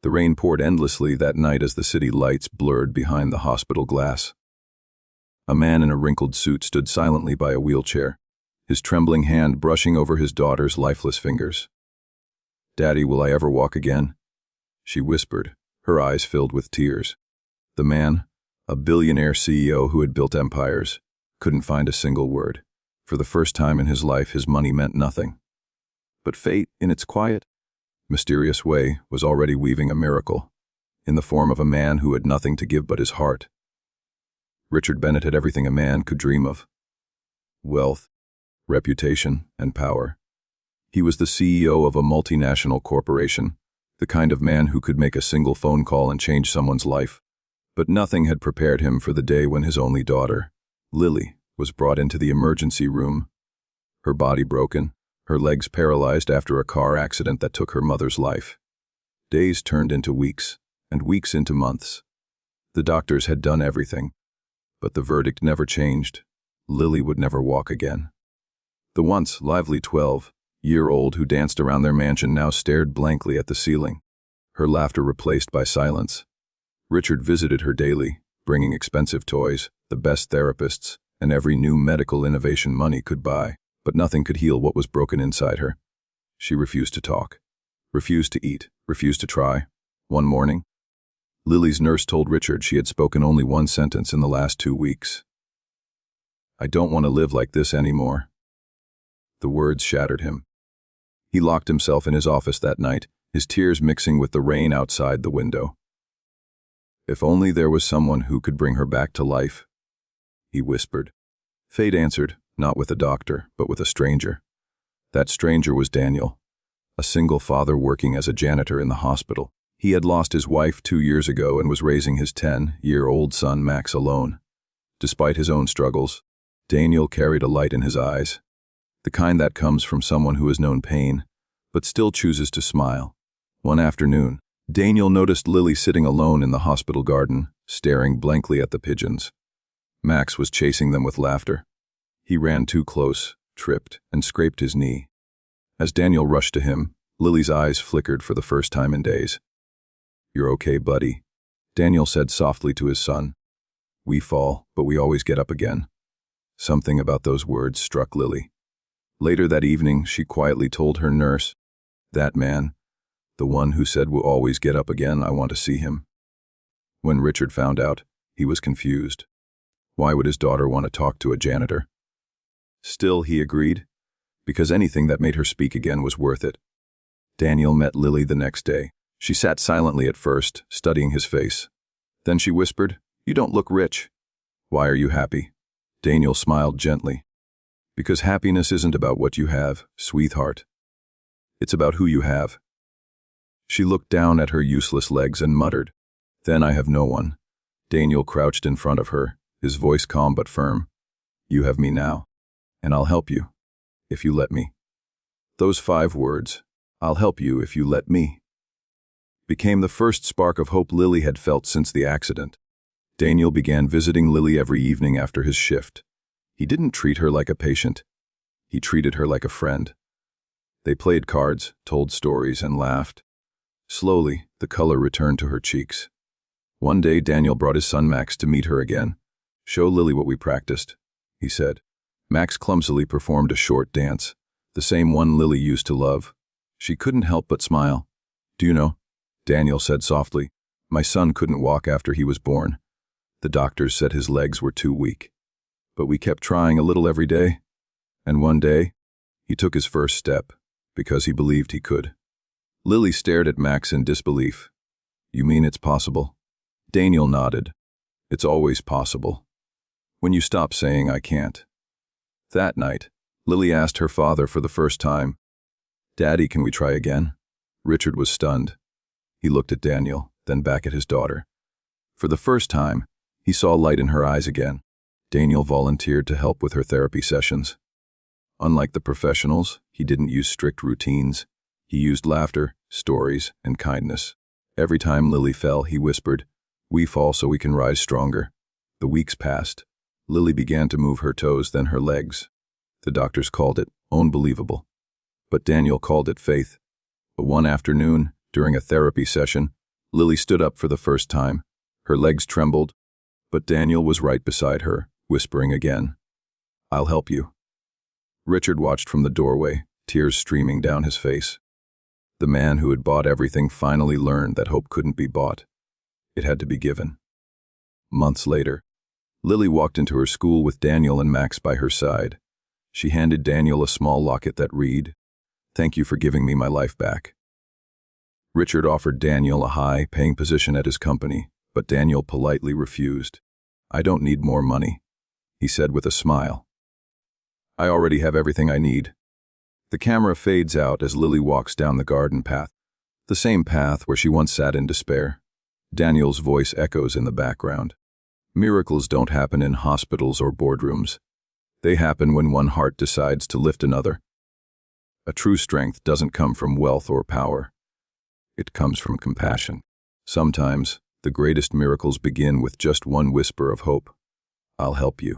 The rain poured endlessly that night as the city lights blurred behind the hospital glass. A man in a wrinkled suit stood silently by a wheelchair, his trembling hand brushing over his daughter's lifeless fingers. "Daddy, will I ever walk again?" she whispered, her eyes filled with tears. The man, a billionaire CEO who had built empires, couldn't find a single word. For the first time in his life, his money meant nothing. But fate, in its quiet, mysterious way, was already weaving a miracle, in the form of a man who had nothing to give but his heart. Richard Bennett had everything a man could dream of: wealth, reputation, and power. He was the CEO of a multinational corporation, the kind of man who could make a single phone call and change someone's life. But nothing had prepared him for the day when his only daughter, Lily, was brought into the emergency room. Her body broken, her legs paralyzed after a car accident that took her mother's life. Days turned into weeks, and weeks into months. The doctors had done everything, but the verdict never changed. Lily would never walk again. The once lively 12-year-old who danced around their mansion now stared blankly at the ceiling, her laughter replaced by silence. Richard visited her daily, bringing expensive toys, the best therapists, and every new medical innovation money could buy. But nothing could heal what was broken inside her. She refused to talk, refused to eat, refused to try. One morning, Lily's nurse told Richard she had spoken only one sentence in the last 2 weeks. "I don't want to live like this anymore." The words shattered him. He locked himself in his office that night, his tears mixing with the rain outside the window. If only there was someone who could bring her back to life, he whispered. Fate answered, not with a doctor, but with a stranger. That stranger was Daniel, a single father working as a janitor in the hospital. He had lost his wife 2 years ago and was raising his 10-year-old son Max alone. Despite his own struggles, Daniel carried a light in his eyes, the kind that comes from someone who has known pain, but still chooses to smile. One afternoon, Daniel noticed Lily sitting alone in the hospital garden, staring blankly at the pigeons. Max was chasing them with laughter. He ran too close, tripped, and scraped his knee. As Daniel rushed to him, Lily's eyes flickered for the first time in days. "You're okay, buddy," Daniel said softly to his son. "We fall, but we always get up again." Something about those words struck Lily. Later that evening, she quietly told her nurse, "That man, the one who said we'll always get up again, I want to see him." When Richard found out, he was confused. Why would his daughter want to talk to a janitor? Still, he agreed, because anything that made her speak again was worth it. Daniel met Lily the next day. She sat silently at first, studying his face. Then she whispered, "You don't look rich. Why are you happy?" Daniel smiled gently. "Because happiness isn't about what you have, sweetheart. It's about who you have." She looked down at her useless legs and muttered, "Then I have no one." Daniel crouched in front of her, his voice calm but firm. "You have me now, and I'll help you, if you let me." Those 5 words, "I'll help you if you let me," became the first spark of hope Lily had felt since the accident. Daniel began visiting Lily every evening after his shift. He didn't treat her like a patient. He treated her like a friend. They played cards, told stories, and laughed. Slowly, the color returned to her cheeks. One day, Daniel brought his son Max to meet her again. "Show Lily what we practiced," he said. Max clumsily performed a short dance, the same one Lily used to love. She couldn't help but smile. "Do you know," Daniel said softly, "my son couldn't walk after he was born. The doctors said his legs were too weak. But we kept trying a little every day. And one day, he took his first step, because he believed he could." Lily stared at Max in disbelief. "You mean it's possible?" Daniel nodded. "It's always possible. When you stop saying I can't." That night, Lily asked her father for the first time, "Daddy, can we try again?" Richard was stunned. He looked at Daniel, then back at his daughter. For the first time, he saw light in her eyes again. Daniel volunteered to help with her therapy sessions. Unlike the professionals, he didn't use strict routines. He used laughter, stories, and kindness. Every time Lily fell, he whispered, "We fall so we can rise stronger." The weeks passed. Lily began to move her toes, then her legs. The doctors called it unbelievable, but Daniel called it faith. But one afternoon, during a therapy session, Lily stood up for the first time. Her legs trembled, but Daniel was right beside her, whispering again, "I'll help you." Richard watched from the doorway, tears streaming down his face. The man who had bought everything finally learned that hope couldn't be bought. It had to be given. Months later, Lily walked into her school with Daniel and Max by her side. She handed Daniel a small locket that read, "Thank you for giving me my life back." Richard offered Daniel a high-paying position at his company, but Daniel politely refused. "I don't need more money," he said with a smile. "I already have everything I need." The camera fades out as Lily walks down the garden path, the same path where she once sat in despair. Daniel's voice echoes in the background. Miracles don't happen in hospitals or boardrooms. They happen when one heart decides to lift another. A true strength doesn't come from wealth or power. It comes from compassion. Sometimes, the greatest miracles begin with just one whisper of hope. "I'll help you."